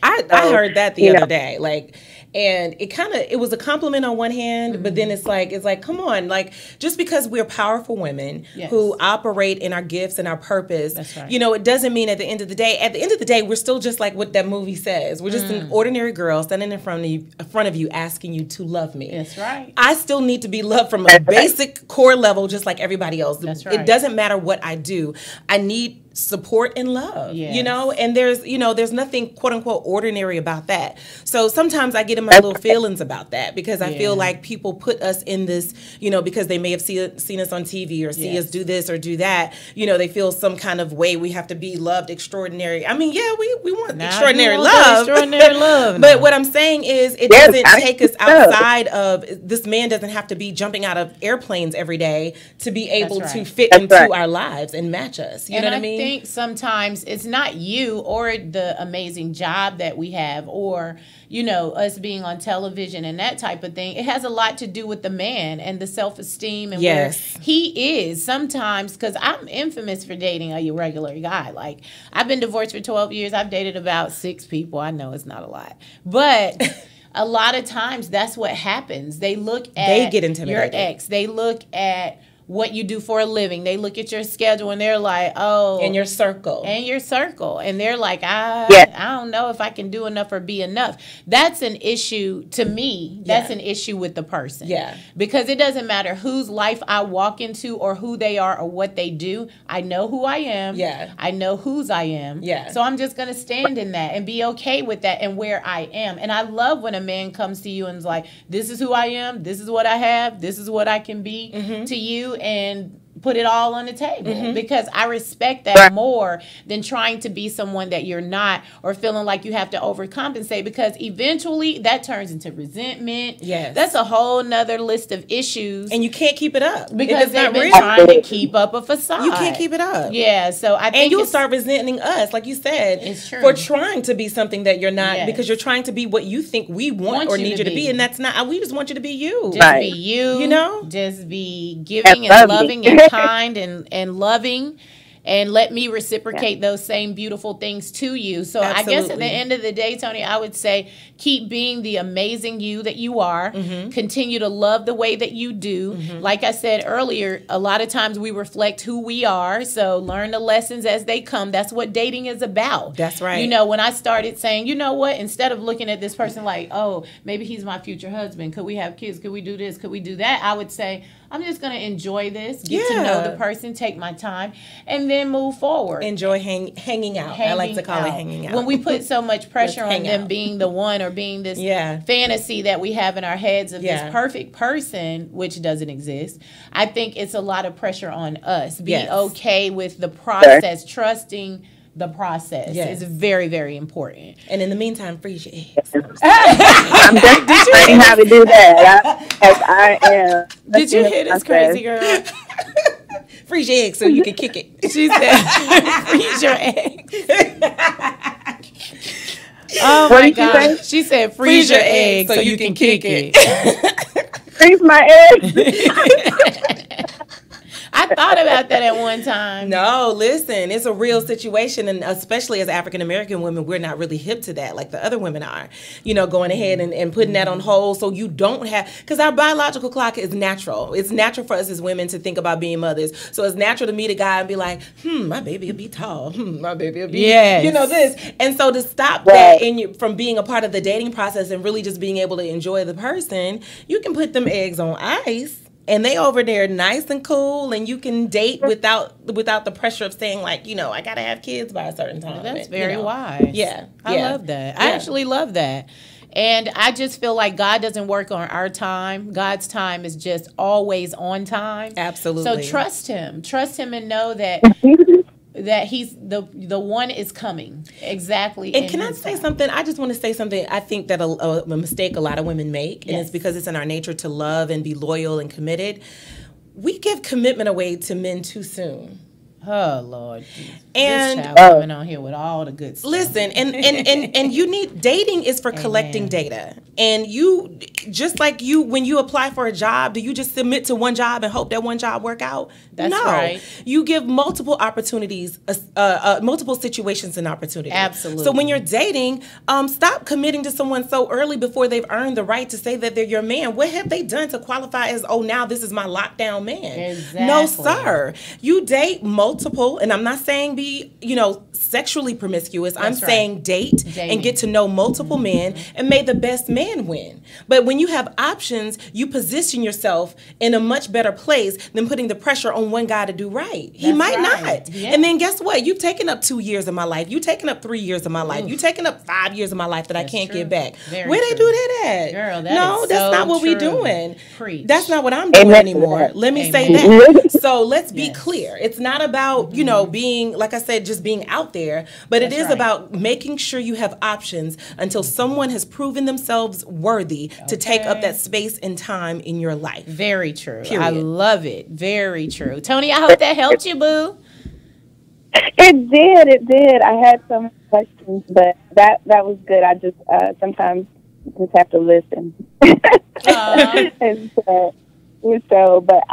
I heard that the you other know. day, and it was a compliment on one hand, but then it's like, come on, like, just because we're powerful women Yes. who operate in our gifts and our purpose, That's right. it doesn't mean at the end of the day, we're still just like what that movie says. We're just an ordinary girl standing in front of you, asking you to love me. That's right. I still need to be loved from a basic core level, just like everybody else. That's right. It doesn't matter what I do. I need support and love, Yes. and there's nothing quote unquote ordinary about that. So sometimes I get in my little feelings about that because I feel like people put us in this, because they may have seen us on TV or see us do this or do that, they feel some kind of way we have to be loved extraordinary. I mean, yeah, we want extraordinary love. Extraordinary love. But what I'm saying is it doesn't take us outside of, this man doesn't have to be jumping out of airplanes every day to be able to fit into our lives and match us. You know what I mean? I think sometimes it's not you or the amazing job that we have or, us being on television and that type of thing. It has a lot to do with the man and the self-esteem and where he is sometimes, because I'm infamous for dating a regular guy. Like, I've been divorced for 12 years. I've dated about 6 people. I know it's not a lot. But a lot of times that's what happens. They look at They get intimidated. your ex. They look at what you do for a living. They look at your schedule and they're like, oh. In your circle. And they're like, I don't know if I can do enough or be enough. That's an issue to me. That's an issue with the person. Yeah. Because it doesn't matter whose life I walk into or who they are or what they do. I know who I am. Yeah. I know whose I am. Yeah. So I'm just going to stand in that and be okay with that and where I am. And I love when a man comes to you and is like, this is who I am. This is what I have. This is what I can be to you. And put it all on the table, because I respect that more than trying to be someone that you're not, or feeling like you have to overcompensate, because eventually that turns into resentment. Yes. That's a whole nother list of issues. And you can't keep it up Because they're they've been trying to keep up a facade. You can't keep it up. Yeah, so I think and you'll start resenting us, like you said, It's true. for trying to be something that you're not, Yes. because you're trying to be what you think we want or need you to be, and that's not. We just want you to be you. Just be you. You know? Just be giving and loving and kind and loving. And let me reciprocate those same beautiful things to you. So I guess at the end of the day, Tony, I would say keep being the amazing you that you are. Continue to love the way that you do. Like I said earlier, a lot of times we reflect who we are. So learn the lessons as they come. That's what dating is about. That's right. You know, when I started saying, you know what, instead of looking at this person like, oh, maybe he's my future husband. Could we have kids? Could we do this? Could we do that? I would say, I'm just going to enjoy this, get to know the person, take my time, and then move forward. Enjoy hanging out. I like to call it hanging out. When we put so much pressure on them being the one, or being this fantasy that we have in our heads of this perfect person, which doesn't exist, I think it's a lot of pressure on us. Be okay with the process, trusting the process is very, very important. And in the meantime, freeze your eggs. I'm just learning how to do that. I am. Did you hear this crazy girl? Freeze your eggs so you can kick it. She said, freeze your eggs. Oh my God. She said, freeze your eggs so you can kick it. Freeze my eggs. I thought about that at one time. No, listen, it's a real situation, and especially as African American women, we're not really hip to that like the other women are. You know, going ahead and putting that on hold so you don't have, because our biological clock is natural. It's natural for us as women to think about being mothers. So it's natural to meet a guy and be like, my baby will be tall. My baby will be, you know, this. And so to stop that in you from being a part of the dating process and really just being able to enjoy the person, you can put them eggs on ice. And they over there nice and cool, and you can date without the pressure of saying, like, you know, I gotta have kids by a certain time. That's very wise. Yeah. I love that. I actually love that. And I just feel like God doesn't work on our time. God's time is just always on time. Absolutely. So trust him. Trust him and know that that he's the one is coming exactly. And can I say something? I just want to say something. I think that a mistake a lot of women make, and it's because it's in our nature to love and be loyal and committed. We give commitment away to men too soon. Oh Lord! And this child coming on here with all the good stuff. Listen, and you need, dating is for collecting data, and you just like when you apply for a job, do you just submit to one job and hope that one job work out? That's no. right. You give multiple opportunities, multiple situations an opportunity. Absolutely. So when you're dating, stop committing to someone so early before they've earned the right to say that they're your man. What have they done to qualify as, oh, now this is my lockdown man? Exactly. No, sir. You date multiple, and I'm not saying be, sexually promiscuous. I'm saying date and get to know multiple men, and may the best man win. But when you have options, you position yourself in a much better place than putting the pressure on one guy to do right. He might not. Yeah. And then guess what? You've taken up 2 years of my life. You've taken up 3 years of my life. You've taken up 5 years of my life that I can't get back. Where they do that at? Girl, that's not what we're doing. Preach. That's not what I'm doing anymore. Let me say that. So let's be clear. It's not about, being, like I said, just being out there, but it is about making sure you have options until someone has proven themselves worthy to take up that space and time in your life. Very true. Period. I love it. Very true. Tony, I hope that helped you, boo. It did. I had some questions, but that was good. I just sometimes just have to listen. And so, but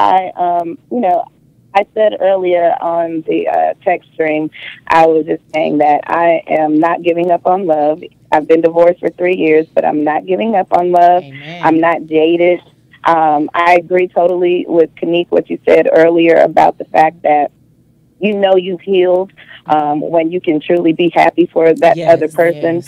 I said earlier on the text stream, I was just saying that I am not giving up on love. I've been divorced for 3 years, but I'm not giving up on love. Amen. I'm not jaded. I agree totally with Kanique, what you said earlier about the fact that you've healed when you can truly be happy for that other person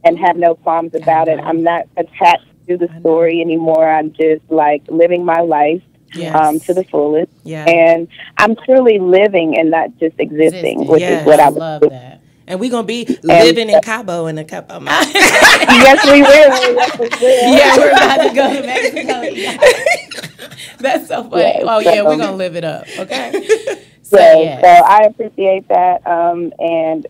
and have no qualms about it. I'm not attached to the story anymore. I'm just like living my life to the fullest. And I'm truly living and not just existing, which is what I love that. And we're going to be living in Cabo in a couple of months. Yes, we will. Yes, we will. Yeah, we're about to go to Mexico. That's so funny. Yes, Oh, yeah, we're going to live it up. Okay. So, yes. So I appreciate that. And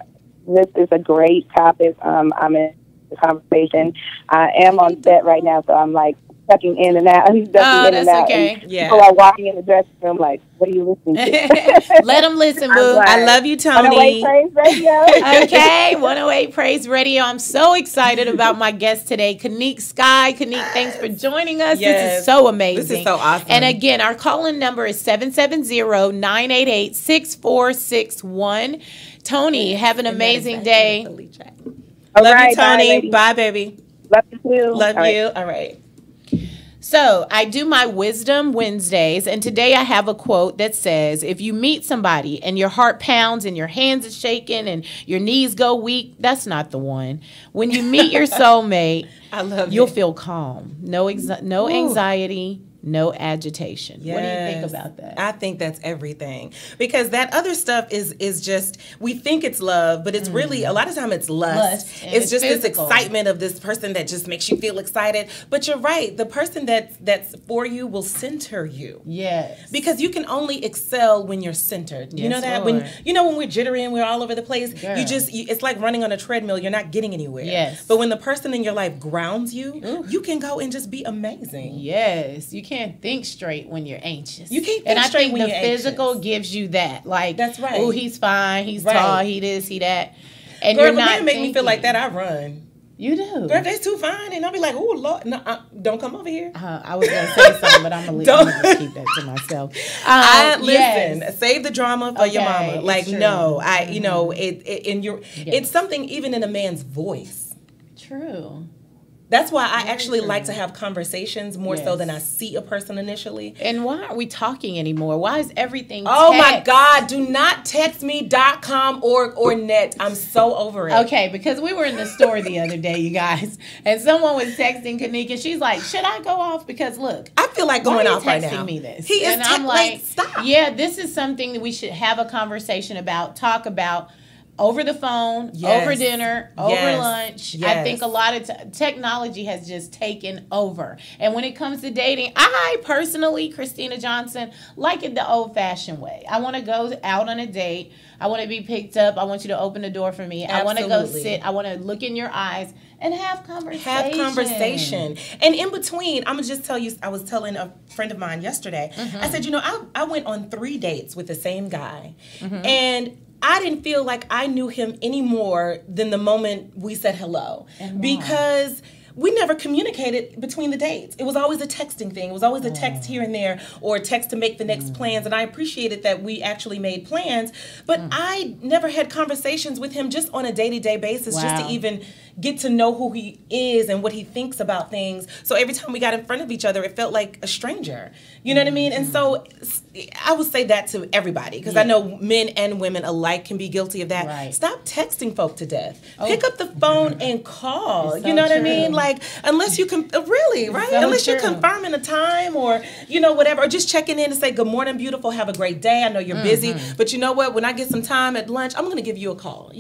this is a great topic. I'm in the conversation. I am on set right now, so I'm like tucking in and out. He's ducking in and out. Okay. And people are walking in the dressing room like, what are you listening to? Let them listen, boo. Like, I love you, Tony. 108 Praise Radio. Okay, 108 Praise Radio. I'm so excited about my guest today, Kanique Sky. Kanique, thanks for joining us. Yes. This is so amazing. This is so awesome. And again, our call-in number is 770-988-6461. Tony, have an amazing day. Love you, Tony. Bye, baby. Love you too. Love you. All right. So I do my Wisdom Wednesdays, and today I have a quote that says, if you meet somebody and your heart pounds and your hands are shaking and your knees go weak, that's not the one. When you meet your soulmate, I love you'll it. feel calm. No anxiety, no agitation. Yes. What do you think about that? I think that's everything, because that other stuff is just, we think it's love, but it's really, a lot of time it's lust. And It's just physical. this excitement of this person that just makes you feel excited. But you're right, the person that's for you will center you. Yes. Because you can only excel when you're centered. You Yes, know that? Lord. When we're jittery and we're all over the place, Girl. it's like running on a treadmill. You're not getting anywhere. Yes. But when the person in your life grounds you, Ooh. you can go and just be amazing. Yes, you can't think straight when you're anxious. You can't think and I straight think when the you're physical anxious. gives you that. Like, That's right. Oh, he's fine. He's Right. tall. He this. He that. And Girl, you're if a not man make me feel like thinking. that, I run. You do. Girl, if they too fine, and I'll be like, oh, Lord, no, don't come over here. I was gonna say something, but I'm gonna just keep that to myself. Listen, yes. save the drama for your Okay, mama. it's Like, true. no, it's something even in a man's voice. True. That's why I actually like to have conversations more so Yes. than I see a person initially. And why aren't we talking anymore? Why is everything? Oh my text? God, do not text me .com or net. I'm so over it. Okay, because we were in the store the other day, you guys, and someone was texting Kanique, and she's like, "Should I go off?" Because look, I feel like why going are you off right texting now. me this? He is and I'm like, stop. yeah, this is something that we should have a conversation about, talk about. Over the phone, Yes. over dinner, over Yes. lunch. I Yes. think a lot of technology has just taken over. And when it comes to dating, I personally, Christina Johnson, like it the old-fashioned way. I want to go out on a date. I want to be picked up. I want you to open the door for me. I want to go Absolutely. sit. I want to look in your eyes and have conversation. Have conversation. And in between, I'm going to just tell you, I was telling a friend of mine yesterday, I said, I went on 3 dates with the same guy. And I didn't feel like I knew him any more than the moment we said hello. And why? Because we never communicated between the dates. It was always a texting thing. It was always a text here and there, or a text to make the next plans. And I appreciated that we actually made plans, but I never had conversations with him just on a day-to-day basis, just Wow. to even get to know who he is and what he thinks about things. So every time we got in front of each other, it felt like a stranger. You know what I mean? And so I would say that to everybody, because I know men and women alike can be guilty of that. Right. Stop texting folk to death. Pick up the phone and call. It's You so know what I true. mean? Like, unless you can, really, right? so Unless you're true. confirming a time, or, whatever, or just checking in to say, good morning, beautiful, have a great day. I know you're busy, but you know what? When I get some time at lunch, I'm going to give you a call,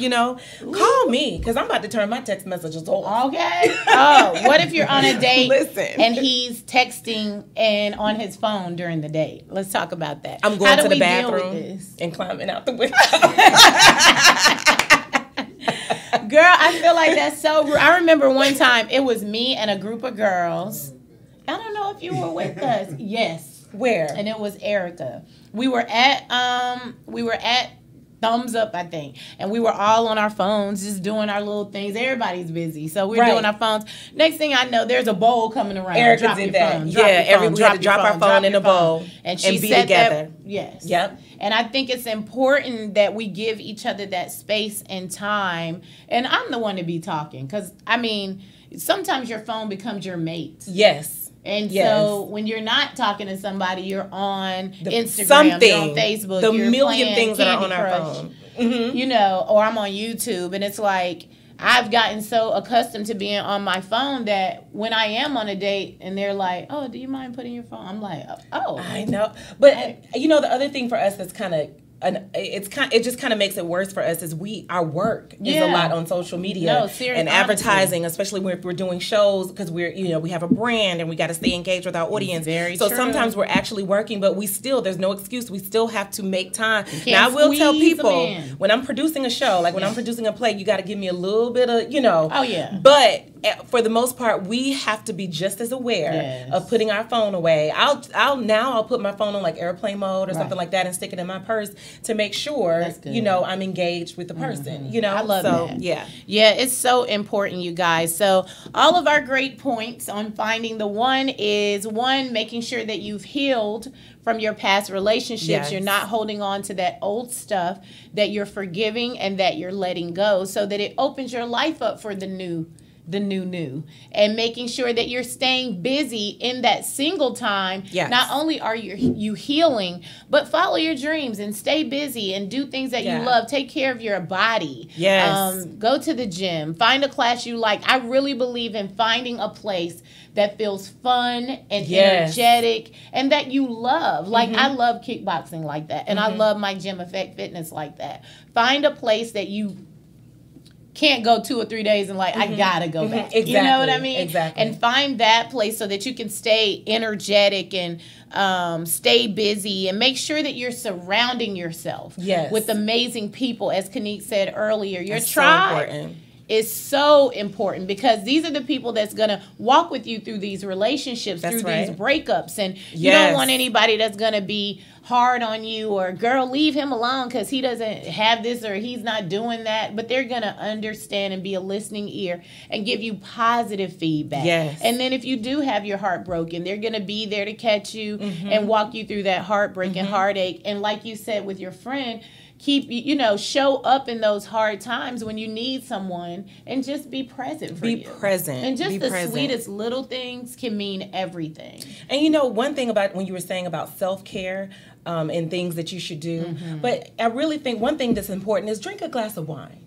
Call me, because I'm about to turn my text messages off. Okay. Oh, what if you're on a date Listen. and he's texting and on his phone during the date? Let's talk about that. I'm going How do to the we deal with bathroom this? and climbing out the window. Girl, I feel like that's so rude. I remember one time it was me and a group of girls. I don't know if you were with us. Yes. Where? And it was Erica. We were at Thumbs Up, I think. And we were all on our phones just doing our little things. Everybody's busy. So we're Right. doing our phones. Next thing I know, there's a bowl coming around. Erica Drop did your that. phone, drop Yeah, your phone, we had to your drop our phone in your a bowl And she and be said together. that. Yes. Yep. And I think it's important that we give each other that space and time. And I'm the one to be talking, because, sometimes your phone becomes your mate. Yes. And Yes. so when you're not talking to somebody, you're on Instagram, something, you're on Facebook, the you're million playing things that are Candy on our Crush, phone. Mm-hmm. or I'm on YouTube, and it's like I've gotten so accustomed to being on my phone that when I am on a date and they're like, "Oh, do you mind putting your phone?" I'm like, "Oh, I know. But, the other thing for us that's kind of it just kind of makes it worse for us, as our work is a lot on social media and advertising, especially when we're doing shows, because we have a brand and we got to stay engaged with our audience. So sometimes we're actually working, but there's no excuse. We still have to make time. Now I will tell people, when I'm producing a show, like when I'm producing a play, you got to give me a little bit of, but for the most part, we have to be just as aware of putting our phone away. I'll put my phone on like airplane mode or something like that and stick it in my purse to make sure, I'm engaged with the person, I love that. Yeah, it's so important, you guys. So all of our great points on finding the one is, one, making sure that you've healed from your past relationships. You're not holding on to that old stuff, that you're forgiving and that you're letting go, so that it opens your life up for the new, and making sure that you're staying busy in that single time. Not only are you healing, but follow your dreams and stay busy and do things that you love. Take care of your body. Go to the gym, find a class you like. I really believe in finding a place that feels fun and energetic and that you love. Like I love kickboxing like that, and I love my Gym Effect Fitness like that. Find a place that you can't go 2 or 3 days and I gotta go back. Exactly. You know what I mean? Exactly. And find that place so that you can stay energetic and stay busy, and make sure that you're surrounding yourself with amazing people. As Kanique said earlier, your tribe is so important, because these are the people that's going to walk with you through these relationships, through these breakups. And you don't want anybody that's going to be hard on you, or, girl, leave him alone because he doesn't have this or he's not doing that. But they're going to understand and be a listening ear and give you positive feedback. And then if you do have your heart broken, they're going to be there to catch you and walk you through that heartbreak and heartache. And like you said with your friend, show up in those hard times when you need someone, and just be present for you. Be present. And just the sweetest little things can mean everything. And one thing about when you were saying about self-care and things that you should do, but I really think one thing that's important is drink a glass of wine.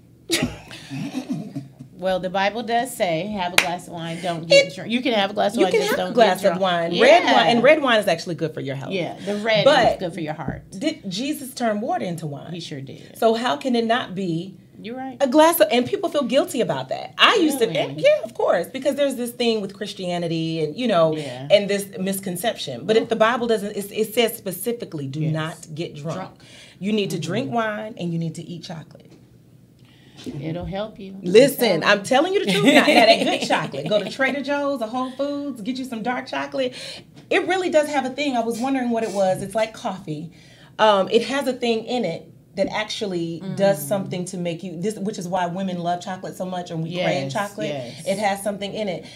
Well, the Bible does say, have a glass of wine, don't get drunk. You can have a glass of wine, just don't get drunk. You can have a glass of wine. Red wine. And red wine is actually good for your health. Yeah, the red is good for your heart. Did Jesus turn water into wine? He sure did. So how can it not be? You're right. A glass of, and people feel guilty about that. I used to, yeah, of course, because there's this thing with Christianity and, and this misconception. But if the Bible doesn't, it says specifically, do not get drunk. You need to drink wine and you need to eat chocolate. It'll help you. Listen, I'm telling you the truth. Now, that good chocolate. Go to Trader Joe's or Whole Foods, get you some dark chocolate. It really does have a thing. I was wondering what it was. It's like coffee. It has a thing in it that actually does something to make you, which is why women love chocolate so much and we crave chocolate. It has something in it.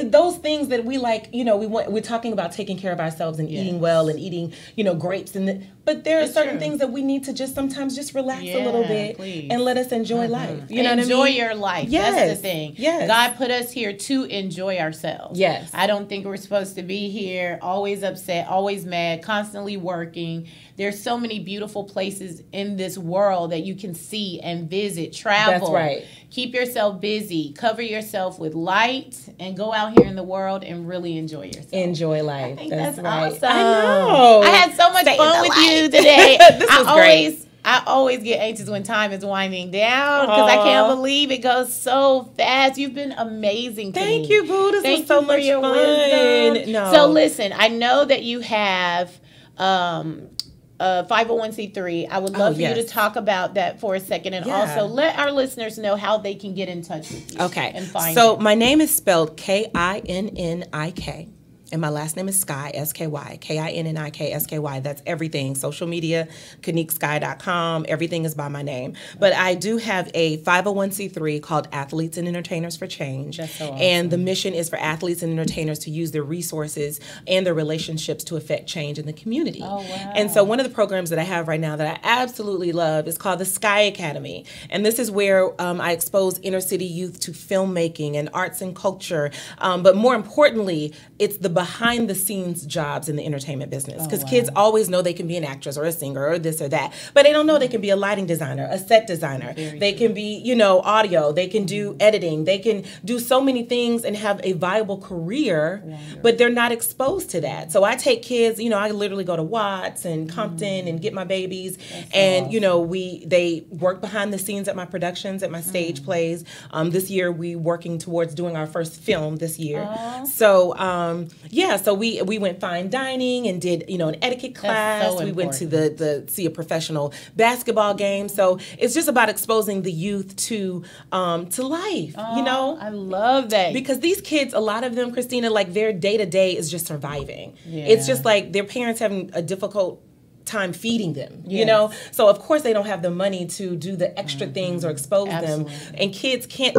Those things that we like, we're talking about taking care of ourselves and eating well and eating, grapes. But there are certain things that we need to just sometimes just relax a little bit and let us enjoy life. You know what I mean? Enjoy your life. That's the thing. God put us here to enjoy ourselves. I don't think we're supposed to be here always upset, always mad, constantly working. There's so many beautiful places in this world that you can see and visit, travel. That's right. Keep yourself busy. Cover yourself with light and go out here in the world and really enjoy yourself. Enjoy life. I think that's awesome. I know. I had so much fun with you today. This was great. I always get anxious when time is winding down because I can't believe it goes so fast. You've been amazing to me. Thank you, Boo. This was so much fun. No. So listen, I know that you have 501c3. I would love for you to talk about that for a second, and also let our listeners know how they can get in touch with you. Okay. And find you. My name is spelled Kinnik. And my last name is Sky, S-K-Y, Kinnik, S-K-Y. That's everything. Social media, KaniqueSky.com. Everything is by my name. But I do have a 501c3 called Athletes and Entertainers for Change. That's so awesome. And the mission is for athletes and entertainers to use their resources and their relationships to affect change in the community. Oh, wow. And so one of the programs that I have right now that I absolutely love is called the Sky Academy. And this is where I expose inner city youth to filmmaking and arts and culture. But more importantly, it's the behind the scenes jobs in the entertainment business, because kids always know they can be an actress or a singer or this or that, but they don't know they can be a lighting designer, a set designer. They can be, you know, audio, they can do editing, they can do so many things and have a viable career, but they're not exposed to that. So I take kids, you know, I literally go to Watts and Compton and get my babies, and you know, they work behind the scenes at my productions, at my stage plays. This year we working towards doing our first film this year. So so we went fine dining and did, you know, an etiquette class. We went to the see a professional basketball game. So it's just about exposing the youth to life. You know, I love that, because these kids, a lot of them, Christina, like their day to day is just surviving. It's just like their parents having a difficult time feeding them, you know, so of course they don't have the money to do the extra things or expose them, and kids can't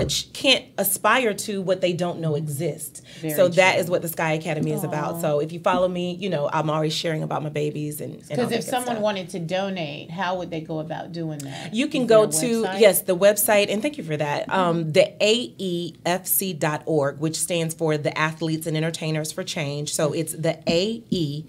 aspire to what they don't know exists. So that is what the Sky Academy is about. So if you follow me, you know, I'm always sharing about my babies and because if someone wanted to donate, how would they go about doing that? You can go to the website, and thank you for that, the AEFC.org, which stands for the Athletes and Entertainers for Change. So it's the AEFC.org,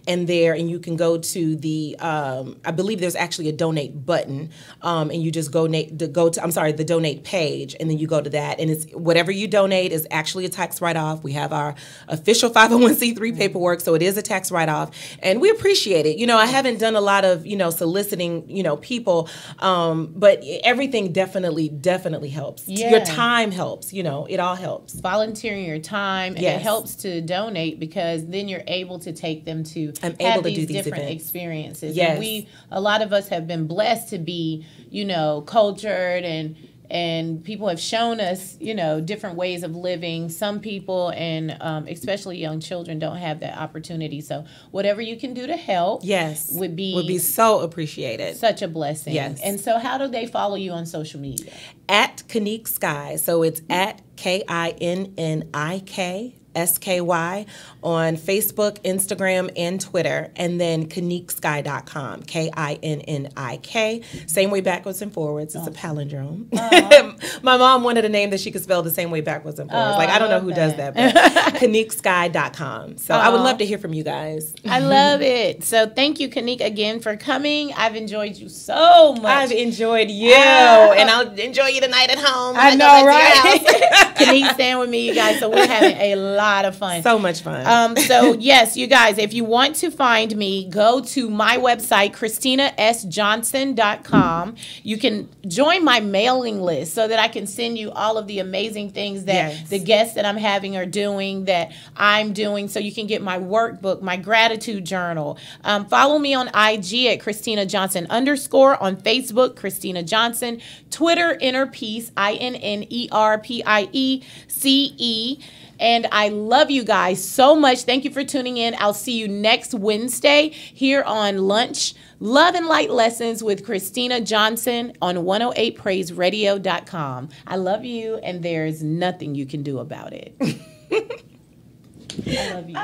and you can go to the I believe there's actually a donate button, and you just go to the donate page, and then you go to that, and it's whatever you donate is actually a tax write-off. We have our official 501c3 paperwork, so it is a tax write-off, and we appreciate it. You know, I haven't done a lot of, you know, soliciting, you know, people, but everything definitely helps. Your time helps, you know, it all helps. Volunteering your time, and it helps to donate, because then you're able to take them to these different experiences. And a lot of us have been blessed to be, you know, cultured, and people have shown us, you know, different ways of living. Some people, and especially young children, don't have that opportunity. So whatever you can do to help would be so appreciated. Such a blessing. And so how do they follow you on social media? At Kinnick Sky. So it's at KINNIK SKY on Facebook, Instagram, and Twitter, and then KinnickSky.com, KINNIK. Same way backwards and forwards. It's a palindrome. My mom wanted a name that she could spell the same way backwards and forwards. Like, I don't know who does that, but KinnickSky.com. So I would love to hear from you guys. I love it. So thank you, Kinnick, again for coming. I've enjoyed you so much. I've enjoyed you, and I'll enjoy you tonight at home. I know, right? Kinnick, stand with me, you guys. So we're having a lot of fun. So much fun. So yes, you guys, if you want to find me, go to my website, ChristinaSJohnson.com. You can join my mailing list so that I can send you all of the amazing things that the guests that I'm having are doing, that I'm doing, so you can get my workbook, my gratitude journal. Follow me on IG at Christina Johnson _ on Facebook, Christina Johnson, Twitter, Inner Peace, INNERPIECE. And I love you guys so much. Thank you for tuning in. I'll see you next Wednesday here on Lunch, Love and Light Lessons with Christina Johnson on 108PraiseRadio.com. I love you, and there's nothing you can do about it. I love you.